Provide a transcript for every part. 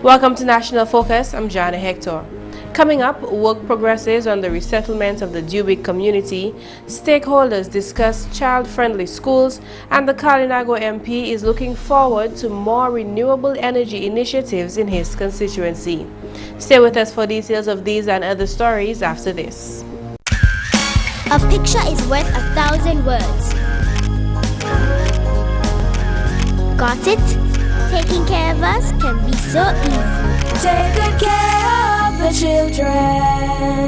Welcome to National Focus. I'm Jarna Hector. Coming up, work progresses on the resettlement of the Dubique community, stakeholders discuss child-friendly schools, and the Kalinago MP is looking forward to more renewable energy initiatives in his constituency. Stay with us for details of these and other stories after this. A picture is worth 1,000 words. Got it? Taking care of us can be so easy. Take good care of the children.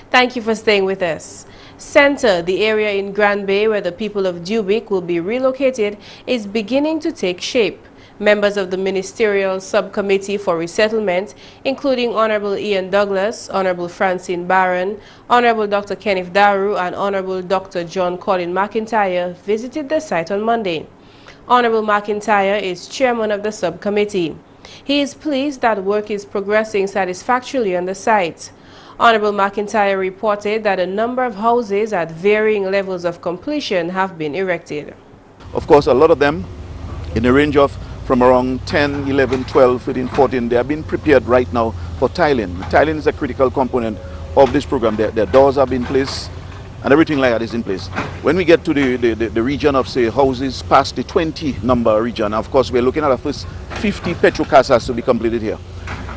Thank you for staying with us. Center, the area in Grand Bay where the people of Dubique will be relocated, is beginning to take shape. Members of the Ministerial Subcommittee for Resettlement, including Honorable Ian Douglas, Honorable Francine Barron, Honorable Dr. Kenneth Daru, and Honorable Dr. John Colin McIntyre, visited the site on Monday. Honorable McIntyre is chairman of the subcommittee. He is pleased that work is progressing satisfactorily on the site. Honorable McIntyre reported that a number of houses at varying levels of completion have been erected. Of course, a lot of them in the range of from around 10, 11, 12, 13, 14, they have been prepared right now for tiling. Tiling is a critical component of this program. Their doors have been placed and everything like that is in place. When we get to the region of, say, houses past the 20 number region, of course, we're looking at the first 50 petrol casas to be completed here.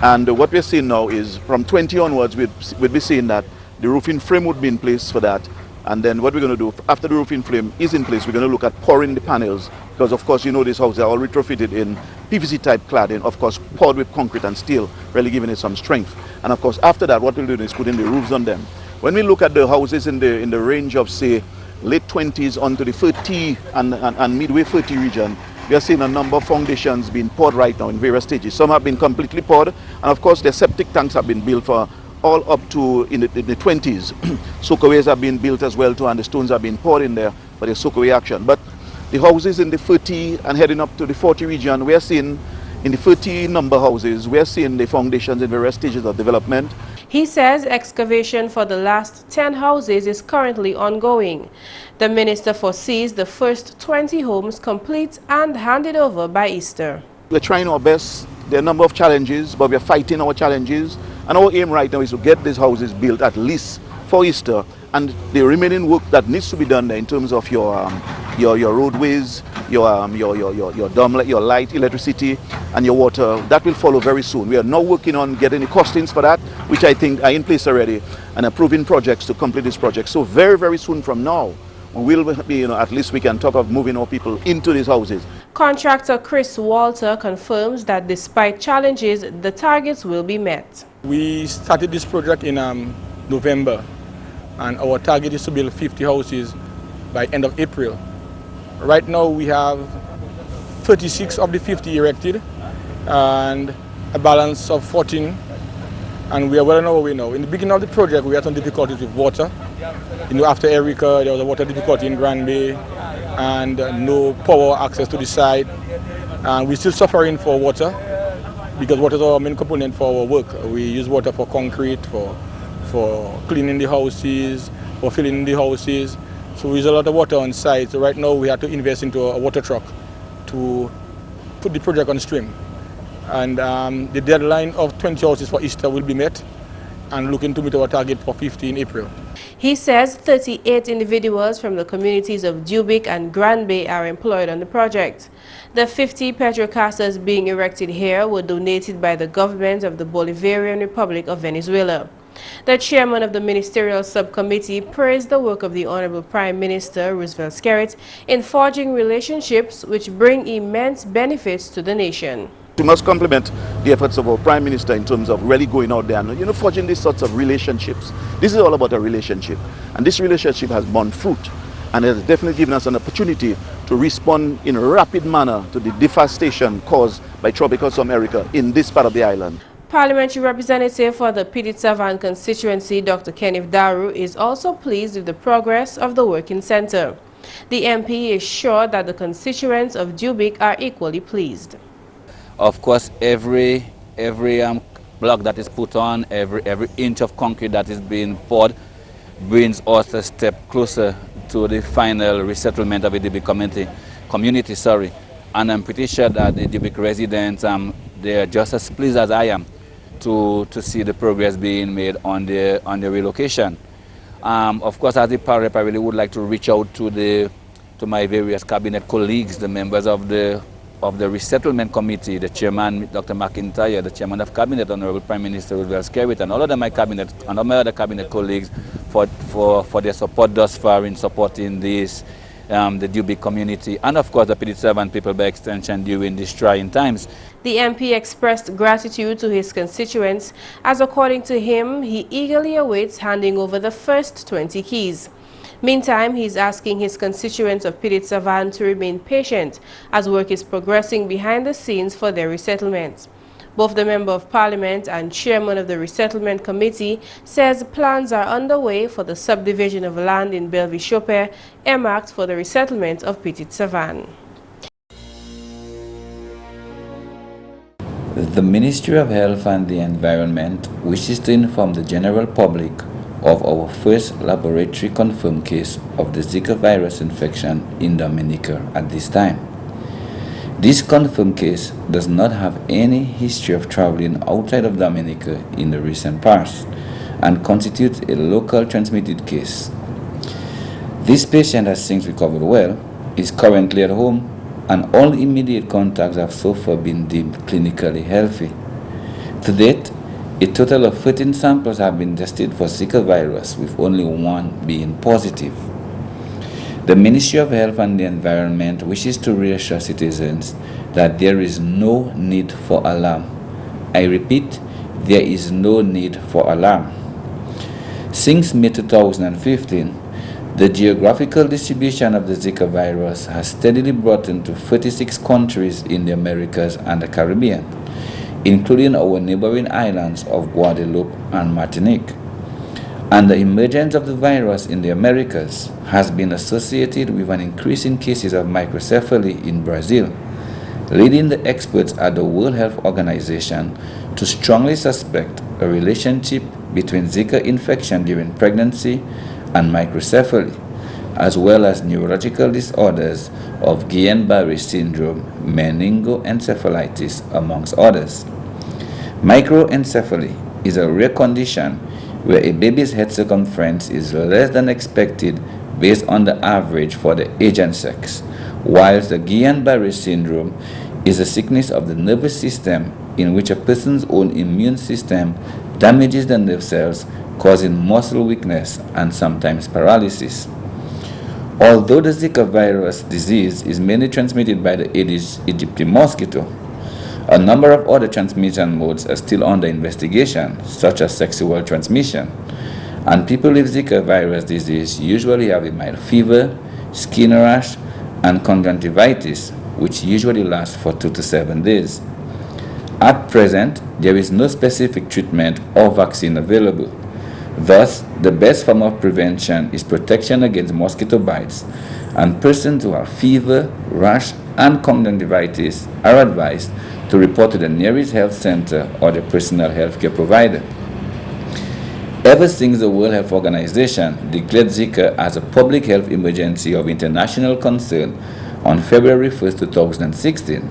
And what we're seeing now is from 20 onwards, we'll be seeing that the roofing frame would be in place for that. And then what we're going to do, after the roofing frame is in place, we're going to look at pouring the panels. Because, of course, you know these houses are all retrofitted in PVC type cladding, of course, poured with concrete and steel, really giving it some strength. And, of course, after that, what we'll do is put in the roofs on them. When we look at the houses in the range of, say, late 20s onto the 30 and midway 30 region, we are seeing a number of foundations being poured right now in various stages. Some have been completely poured, and of course the septic tanks have been built for all up to in the 20s. Soakaways have been built as well too, and the stones have been poured in there for the soakaway action. But the houses in the 30 and heading up to the 40 region, we are seeing in the 30 number houses, we are seeing the foundations in various stages of development. He says excavation for the last 10 houses is currently ongoing. The minister foresees the first 20 homes complete and handed over by Easter. We're trying our best. There are a number of challenges, but we're fighting our challenges. And our aim right now is to get these houses built at least for Easter. And the remaining work that needs to be done there in terms of your roadways, your light, electricity, and your water, that will follow very soon. We are now working on getting the costings for that, which I think are in place already, and approving projects to complete this project. So very, very soon from now, we will be, at least we can talk of moving our people into these houses. Contractor Chris Walter confirms that despite challenges, the targets will be met. We started this project in November, and our target is to build 50 houses by end of April. Right now we have 36 of the 50 erected and a balance of 14, and we are well on our way now. In the beginning of the project we had some difficulties with water. After Erica there was a water difficulty in Grand Bay and no power access to the site, and we're still suffering for water because water is our main component for our work. We use water for concrete, for cleaning the houses, for filling the houses. So we use a lot of water on site. So right now we have to invest into a water truck to put the project on stream. And the deadline of 20 houses for Easter will be met, and looking to meet our target for 50 in April. He says 38 individuals from the communities of Dubique and Grand Bay are employed on the project. The 50 petrol casas being erected here were donated by the government of the Bolivarian Republic of Venezuela. The chairman of the Ministerial Subcommittee praised the work of the Honorable Prime Minister Roosevelt Skerrit in forging relationships which bring immense benefits to the nation. We must compliment the efforts of our Prime Minister in terms of really going out there and forging these sorts of relationships. This is all about a relationship, and this relationship has borne fruit, and it has definitely given us an opportunity to respond in a rapid manner to the devastation caused by Tropical Storm Erica in this part of the island. Parliamentary representative for the Pidit-Savan constituency, Dr. Kenneth Daru, is also pleased with the progress of the working center. The MP is sure that the constituents of Dubique are equally pleased. Of course, every block that is put on, every inch of concrete that is being poured brings us a step closer to the final resettlement of the Dubique community. And I'm pretty sure that the Dubique residents they are just as pleased as I am to see the progress being made on the relocation. Of course, as the power rep, I really would like to reach out to my various cabinet colleagues, the members of the resettlement committee, the chairman, Dr. McIntyre, the chairman of cabinet, Honorable Prime Minister Roosevelt Skerritt, and all of my cabinet and all my other cabinet colleagues for their support thus far in supporting this, the Dubique community, and of course the PD7 people by extension during these trying times. The MP expressed gratitude to his constituents as, according to him, he eagerly awaits handing over the first 20 keys. Meantime, he is asking his constituents of PD7 to remain patient as work is progressing behind the scenes for their resettlement. Both the Member of Parliament and Chairman of the Resettlement Committee says plans are underway for the subdivision of land in Bellevue-Chopin earmarked for the resettlement of Petit-Savan. The Ministry of Health and the Environment wishes to inform the general public of our first laboratory confirmed case of the Zika virus infection in Dominica at this time. This confirmed case does not have any history of traveling outside of Dominica in the recent past and constitutes a local transmitted case. This patient has since recovered well, is currently at home, and all immediate contacts have so far been deemed clinically healthy. To date, a total of 13 samples have been tested for Zika virus, with only one being positive. The Ministry of Health and the Environment wishes to reassure citizens that there is no need for alarm. I repeat, there is no need for alarm. Since May 2015, the geographical distribution of the Zika virus has steadily broadened to 36 countries in the Americas and the Caribbean, including our neighboring islands of Guadeloupe and Martinique. And the emergence of the virus in the Americas has been associated with an increase in cases of microcephaly in Brazil, leading the experts at the World Health Organization to strongly suspect a relationship between Zika infection during pregnancy and microcephaly, as well as neurological disorders of Guillain-Barré syndrome, meningoencephalitis, amongst others. Microencephaly is a rare condition where a baby's head circumference is less than expected based on the average for the age and sex, whilst the Guillain-Barré syndrome is a sickness of the nervous system in which a person's own immune system damages the nerve cells, causing muscle weakness and sometimes paralysis. Although the Zika virus disease is mainly transmitted by the Aedes aegypti mosquito, a number of other transmission modes are still under investigation, such as sexual transmission, and people with Zika virus disease usually have a mild fever, skin rash, and conjunctivitis, which usually lasts for 2 to 7 days. At present, there is no specific treatment or vaccine available. Thus, the best form of prevention is protection against mosquito bites, and persons who have fever, rash, and conjunctivitis are advised to report to the nearest health center or the personal health care provider. Ever since the World Health Organization declared Zika as a public health emergency of international concern on February 1, 2016,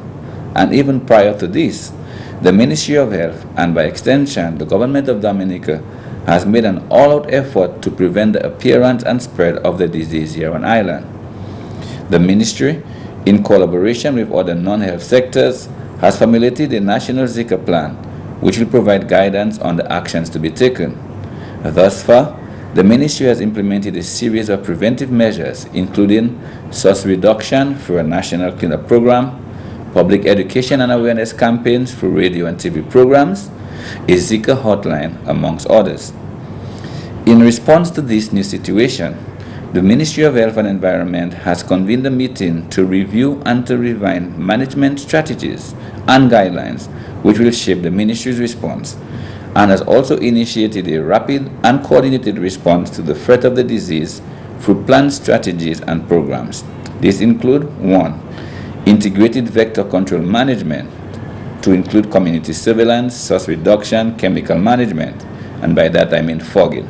and even prior to this, the Ministry of Health, and by extension the government of Dominica, has made an all-out effort to prevent the appearance and spread of the disease here on island. The ministry, in collaboration with other non-health sectors, has formulated a national Zika plan, which will provide guidance on the actions to be taken. Thus far, the ministry has implemented a series of preventive measures, including source reduction through a national cleanup program, public education and awareness campaigns through radio and TV programs, a Zika hotline, amongst others. In response to this new situation, the Ministry of Health and Environment has convened a meeting to review and to refine management strategies and guidelines which will shape the ministry's response, and has also initiated a rapid and coordinated response to the threat of the disease through planned strategies and programs. These include 1. Integrated vector control management, to include community surveillance, source reduction, chemical management, and by that I mean fogging.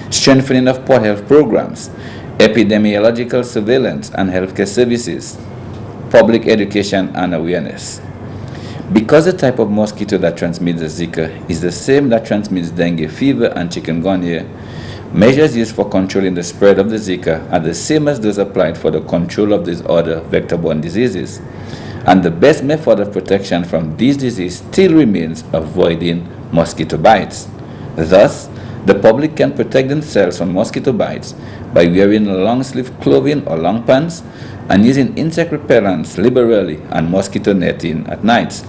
Strengthening of port health programs, epidemiological surveillance and healthcare services, public education and awareness. Because the type of mosquito that transmits the Zika is the same that transmits dengue fever and chikungunya, measures used for controlling the spread of the Zika are the same as those applied for the control of these other vector-borne diseases. And the best method of protection from these diseases still remains avoiding mosquito bites. Thus, the public can protect themselves from mosquito bites by wearing long-sleeve clothing or long pants and using insect repellents liberally and mosquito netting at night.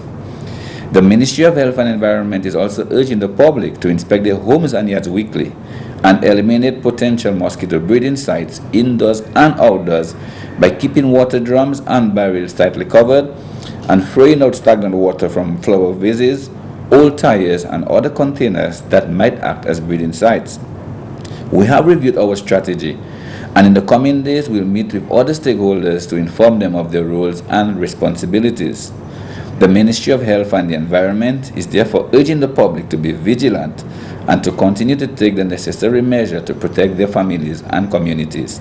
The Ministry of Health and Environment is also urging the public to inspect their homes and yards weekly and eliminate potential mosquito breeding sites indoors and outdoors by keeping water drums and barrels tightly covered and throwing out stagnant water from flower vases, old tires, and other containers that might act as breeding sites. We have reviewed our strategy, and in the coming days we'll meet with other stakeholders to inform them of their roles and responsibilities. The Ministry of Health and the Environment is therefore urging the public to be vigilant and to continue to take the necessary measure to protect their families and communities.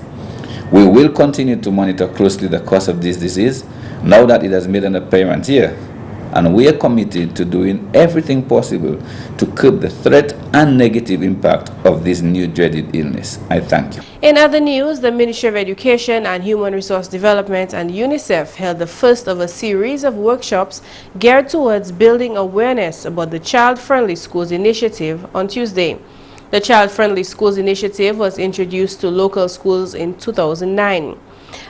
We will continue to monitor closely the cause of this disease now that it has made an appearance here, and we are committed to doing everything possible to curb the threat and negative impact of this new dreaded illness. I thank you. In other news, the Ministry of Education and Human Resource Development and UNICEF held the first of a series of workshops geared towards building awareness about the Child-Friendly Schools Initiative on Tuesday. The Child-Friendly Schools Initiative was introduced to local schools in 2009.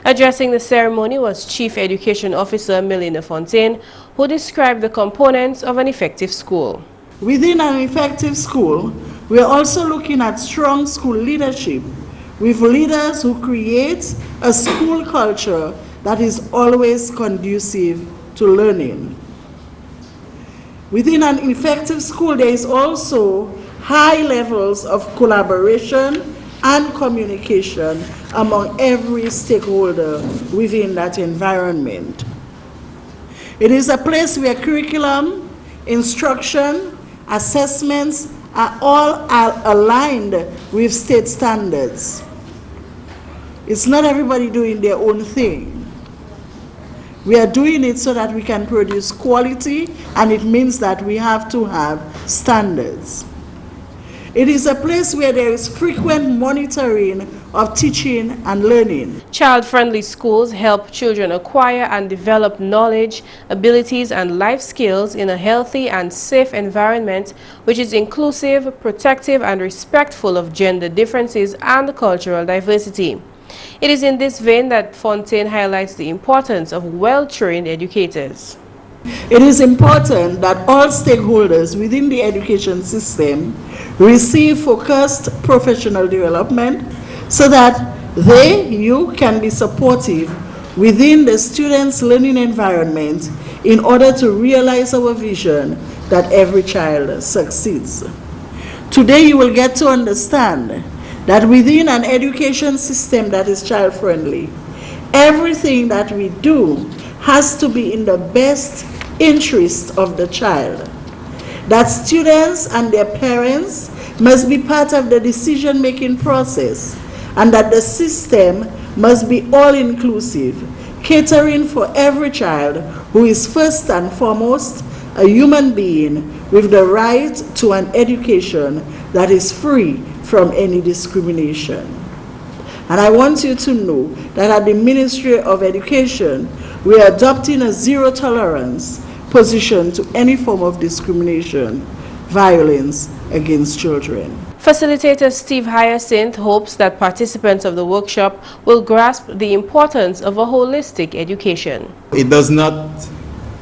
Addressing the ceremony was Chief Education Officer Melina Fontaine, who described the components of an effective school. Within an effective school, we are also looking at strong school leadership with leaders who create a school culture that is always conducive to learning. Within an effective school, there is also high levels of collaboration and communication among every stakeholder within that environment. It is a place where curriculum, instruction, assessments are all aligned with state standards. It's not everybody doing their own thing. We are doing it so that we can produce quality, and it means that we have to have standards. It is a place where there is frequent monitoring of teaching and learning. Child-friendly schools help children acquire and develop knowledge, abilities, and life skills in a healthy and safe environment which is inclusive, protective, and respectful of gender differences and cultural diversity. It is in this vein that Fontaine highlights the importance of well-trained educators. It is important that all stakeholders within the education system receive focused professional development so that you can be supportive within the students' learning environment in order to realize our vision that every child succeeds. Today you will get to understand that within an education system that is child-friendly, everything that we do has to be in the best interest of the child. That students and their parents must be part of the decision-making process, and that the system must be all-inclusive, catering for every child who is first and foremost a human being with the right to an education that is free from any discrimination. And I want you to know that at the Ministry of Education, we are adopting a zero-tolerance position to any form of discrimination, violence against children. Facilitator Steve Hyacinth hopes that participants of the workshop will grasp the importance of a holistic education. It does not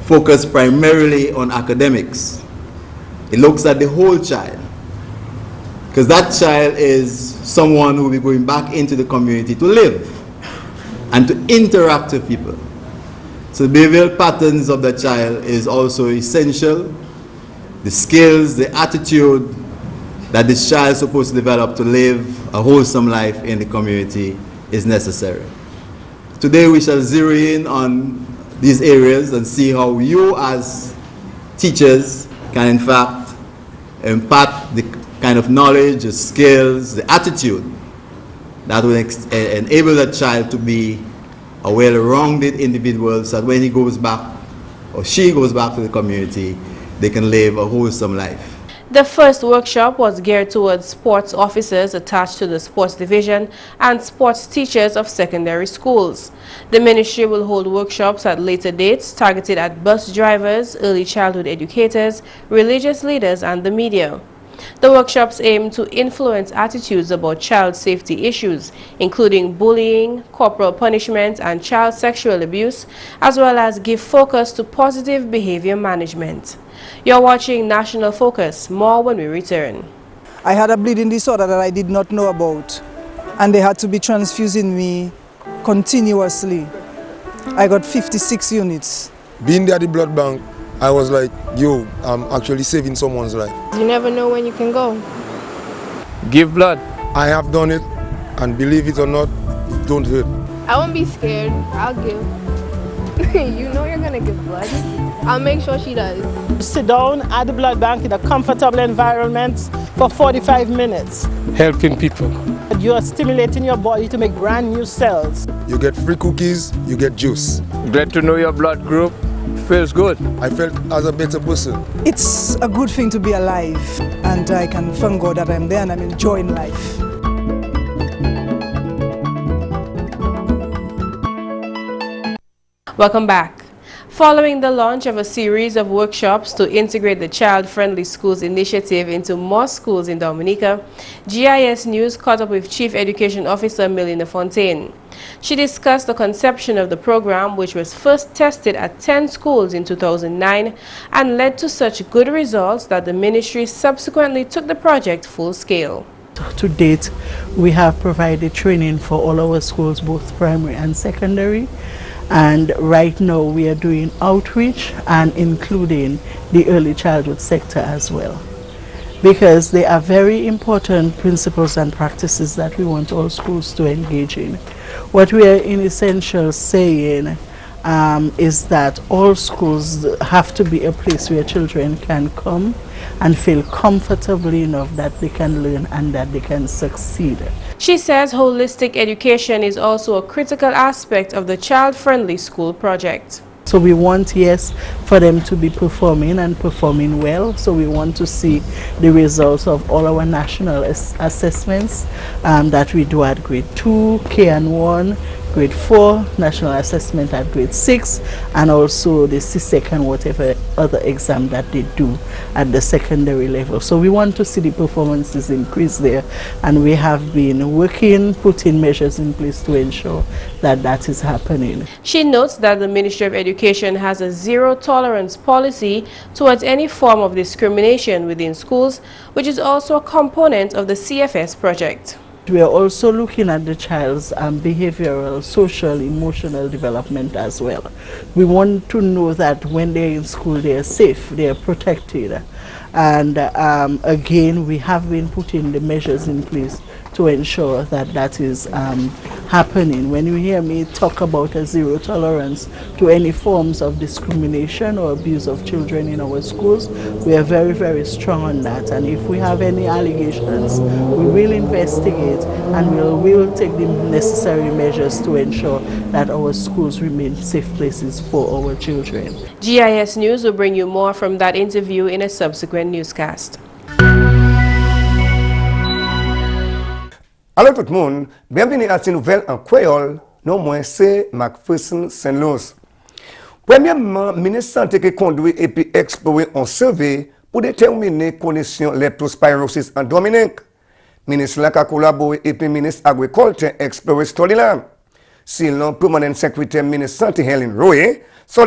focus primarily on academics. It looks at the whole child, because that child is someone who will be going back into the community to live and to interact with people. So the behavioral patterns of the child is also essential. The skills, the attitude that this child is supposed to develop to live a wholesome life in the community is necessary. Today we shall zero in on these areas and see how you as teachers can in fact impart the kind of knowledge, the skills, the attitude that will enable that child to be a well-rounded individual, so that when he goes back or she goes back to the community, they can live a wholesome life. The first workshop was geared towards sports officers attached to the sports division and sports teachers of secondary schools. The ministry will hold workshops at later dates targeted at bus drivers, early childhood educators, religious leaders, and the media. The workshops aim to influence attitudes about child safety issues, including bullying, corporal punishment, and child sexual abuse, as well as give focus to positive behavior management. You're watching National Focus. More when we return. I had a bleeding disorder that I did not know about, and they had to be transfusing me continuously. I got 56 units. Being there at the blood bank, I was like, yo, I'm actually saving someone's life. You never know when you can go. Give blood. I have done it, and believe it or not, it don't hurt. I won't be scared. I'll give. You know you're gonna give blood. I'll make sure she does. Sit down at the blood bank in a comfortable environment for 45 minutes. Helping people. You are stimulating your body to make brand new cells. You get free cookies, you get juice. Glad to know your blood group. Feels good. I felt as a better person. It's a good thing to be alive, and I can thank God that I'm there and I'm enjoying life. Welcome back. Following the launch of a series of workshops to integrate the Child-Friendly Schools initiative into more schools in Dominica, GIS News caught up with Chief Education Officer Melina Fontaine. She discussed the conception of the program, which was first tested at 10 schools in 2009 and led to such good results that the ministry subsequently took the project full scale. To date, we have provided training for all our schools, both primary and secondary. And right now we are doing outreach and including the early childhood sector as well, because they are very important principles and practices that we want all schools to engage in. What we are in essential saying is that all schools have to be a place where children can come and feel comfortably enough that they can learn and that they can succeed. She says holistic education is also a critical aspect of the Child-Friendly School project. So we want, yes, for them to be performing and performing well. So we want to see the results of all our national assessments that we do at grade 2, KN1, grade 4, national assessment at grade 6, and also the CSEC and whatever other exam that they do at the secondary level. So we want to see the performances increase there, and we have been working, putting measures in place to ensure that that is happening. She notes that the Ministry of Education has a zero-tolerance policy towards any form of discrimination within schools, which is also a component of the CFS project. We are also looking at the child's behavioral, social, emotional development as well. We want to know that when they're in school, they are safe, they are protected. And again, we have been putting the measures in place to ensure that that is happening. When you hear me talk about a zero tolerance to any forms of discrimination or abuse of children in our schools, we are very, very strong on that. And if we have any allegations, we will investigate and we will take the necessary measures to ensure that our schools remain safe places for our children. GIS News will bring you more from that interview in a subsequent newscast. Allô tout le monde, bienvenue à cette nouvelle en créole, non moins c'est McPherson Saint-Luce. Premièrement, le ministre de la Santé qui conduit et puis explorer un survey pour déterminer les conditions leptospirosis en Dominique. Le ministre a collaboré et puis le ministre de l'Agriculture explorer ce story-là. Si l'on permanent secrétaire ministre de la Santé Helen Royer, c'est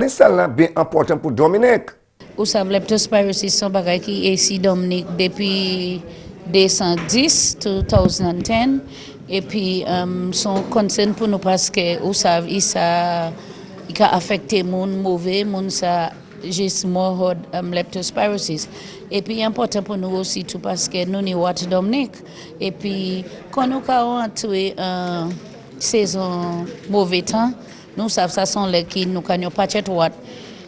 bien important pour Dominique. Vous savez, leptospirosis sont des choses qui sont ici Dominique depuis 2010, 2010, et puis son concern pour nous parce que vous savez, ça a affecté mon mauvais, mon ça juste mort leptospirosis. Et puis important pour nous aussi tout parce que nous n'y watch Dominique. Et puis quand nous avons entré saison mauvais temps, nous savons ça sont les qui nous n'avons pas chez what.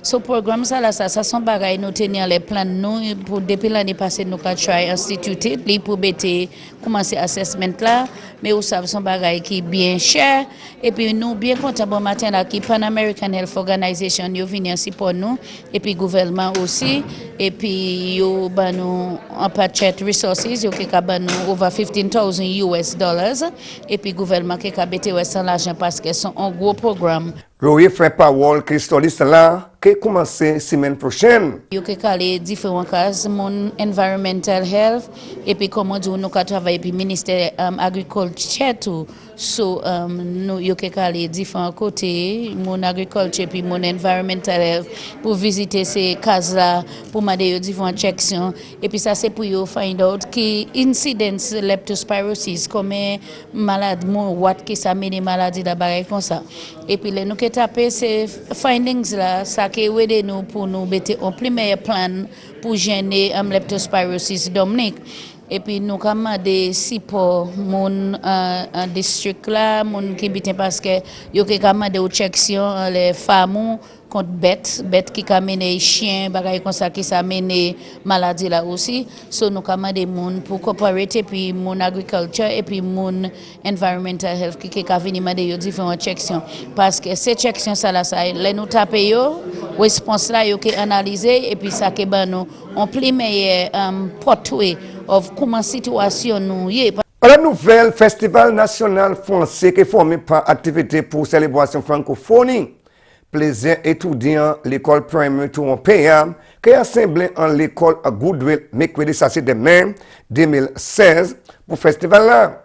So programme ça là ça sont bagaille nous tenir les plans nous pour depuis l'année passée nous ka try instituter pour bêter commencer assessment là mais vous savez son bagaille qui bien cher et puis nous bien content bon matin là qui Pan American Health Organization yo venir support nous et puis gouvernement aussi et puis yo ba nous en budget resources yo qui ka ba nous over $15,000 et puis gouvernement qui ka bêter ouais sans l'argent parce que sont un gros programme. Royer fait parole Christolis là qui commence semaine prochaine. Yo ke kale différents cas mon environmental health et puis comment dire nous ka travailler puis ministère agriculture tout so nous yo ke kale différents côtés mon agriculture puis mon environmental health pour visiter ces cas là pour demander yo différentes checks et puis ça c'est pour yo find out qui incidence leptospirosis comme malade mon what qui ça mène maladie d'abord comme ça et puis les nous que taper ces findings là ça que aider nous pour nous mettre en premier plan pour gêner leptospirosis Dominique et puis nous commander si pour mon district là mon qui bitin parce que yo que commander au chection les femmes contre bête qui amène chien bagay comme ça qui s'amène maladie là aussi so nous commander moun pour coopérer puis mon agriculture et puis mon environmental health qui ka venir demander yo différentes chection parce que ces chection ça là ça les nous taper yo réponse là yo que analyser et puis ça que ben nous on plus meilleur portrait of comment situation nous y La nouvelle festival national français qui est formé par activité pour célébration francophonie. Plaisir étudiant l'école primaire tout en pays qui est assemblé en l'école à Goodwill mercredi ça c'est demain 2016 pour festival là.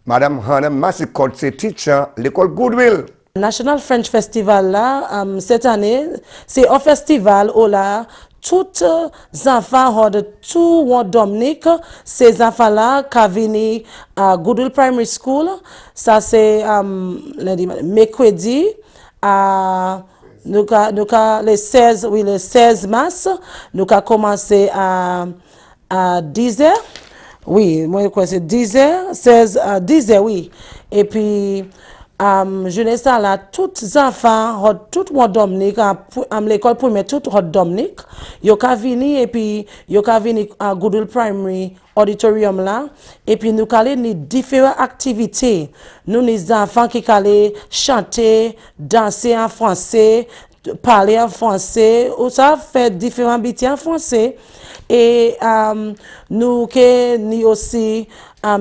Madame Hannah Massicot c'est teacher l'école Goodwill. National French Festival là cette année c'est un festival où là tous les enfants de tout Dominique, ces enfants-là qui viennent à Goodwill Primary School, ça c'est mercredi, nous le 16 mars, nous avons commencé à 10h, oui, moi je crois que c'est 10h, 10h, oui, et puis jeunesse là tous les enfants tout le monde Dominique l'école primaire tout le Dominique yo ka vini et puis yo ka vini à Goodwill Primary auditorium là et puis nous calé ni différentes activités nous les enfants qui calé chanter danser en français parler en français ou ça fait différents bêtises en français et nous que ni aussi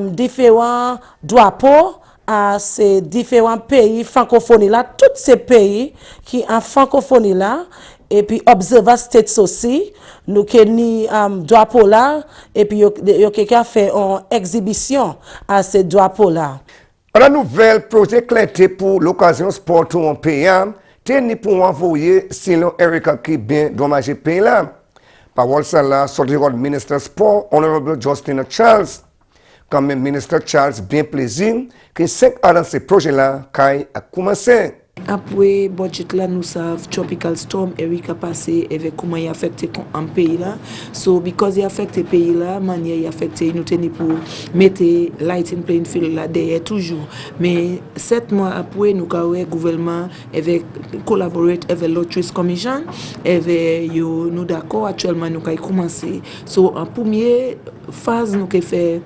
différents drapeaux à ces différents pays francophones là, tous ces pays qui en francophonie là, et puis Observer States aussi, nous qui ni drapeau là, et puis yo quelqu'un fait une exhibition à ces drapeaux là. La nouvelle projet clé pour l'occasion sport tout en pays, tenu pour envoyer sinon Erika qui bien dommagé pays là. Parole ça là, sorti du ministre sport, honorable Justin Charles. Quand même, ministre Charles, bien plaisir que 5 ans dans ce projet-là, a commencé. Après budget là nous savons tropical storm Erika passé avec comment il affecté un pays là so because il affecté pays là manière il affecté nous tenir pour mettre lighting playing field là derrière toujours mais 7 mois après nous avons gouvernement avec collaborer avec l'Autriche Commission avec nous d'accord actuellement nous avons commencé so en première phase nous avons fait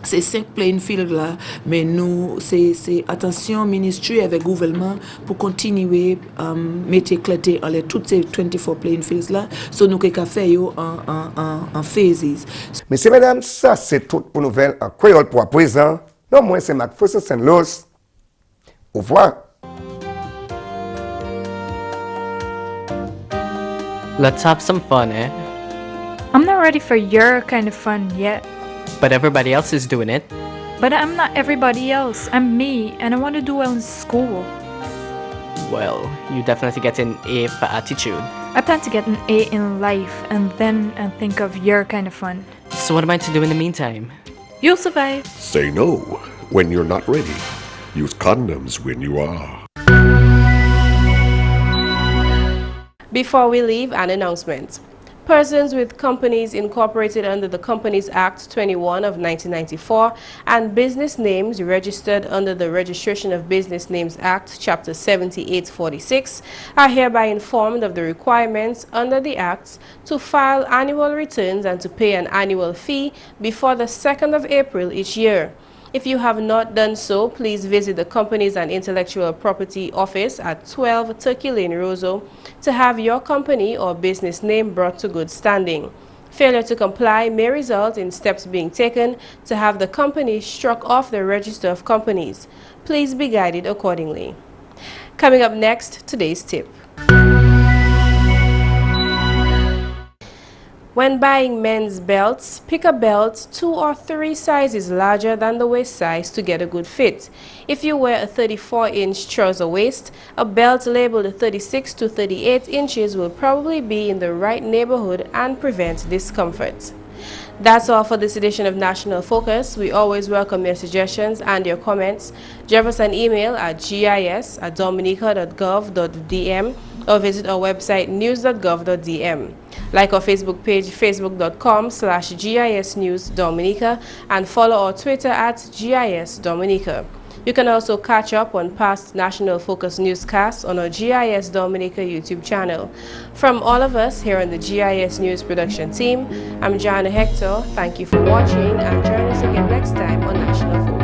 c'est 5 playing field là, mais nous, c'est attention ministry avec gouvernement pour continuer à mettre éclater en toutes ces 24 playing fields là, so nous qu'à faire en phases. Messieurs, mesdames, ça c'est tout pour nouvelle en créole pour à présent. Non, moi c'est McPherson St. Luce. Au revoir. Let's have some fun, eh? I'm not ready for your kind of fun yet. But everybody else is doing it. But I'm not everybody else. I'm me, and I want to do well in school. Well, you definitely get an A for attitude. I plan to get an A in life, and then think of your kind of fun. So what am I to do in the meantime? You'll survive. Say no when you're not ready. Use condoms when you are. Before we leave, an announcement. Persons with companies incorporated under the Companies Act 21 of 1994 and business names registered under the Registration of Business Names Act, Chapter 7846, are hereby informed of the requirements under the Acts to file annual returns and to pay an annual fee before the 2nd of April each year. If you have not done so, please visit the Companies and Intellectual Property Office at 12 Turkey Lane, Roseau, to have your company or business name brought to good standing. Failure to comply may result in steps being taken to have the company struck off the Register of Companies. Please be guided accordingly. Coming up next, today's tip. When buying men's belts, pick a belt 2 or 3 sizes larger than the waist size to get a good fit. If you wear a 34-inch trouser waist, a belt labeled 36 to 38 inches will probably be in the right neighborhood and prevent discomfort. That's all for this edition of National Focus. We always welcome your suggestions and your comments. Drop us an email at gis@dominica.gov.dm or visit our website news.gov.dm. Like our Facebook page, facebook.com/GIS News Dominica, and follow our Twitter at GIS Dominica. You can also catch up on past National Focus newscasts on our GIS Dominica YouTube channel. From all of us here on the GIS News production team, I'm Jarna Hector. Thank you for watching and join us again next time on National Focus.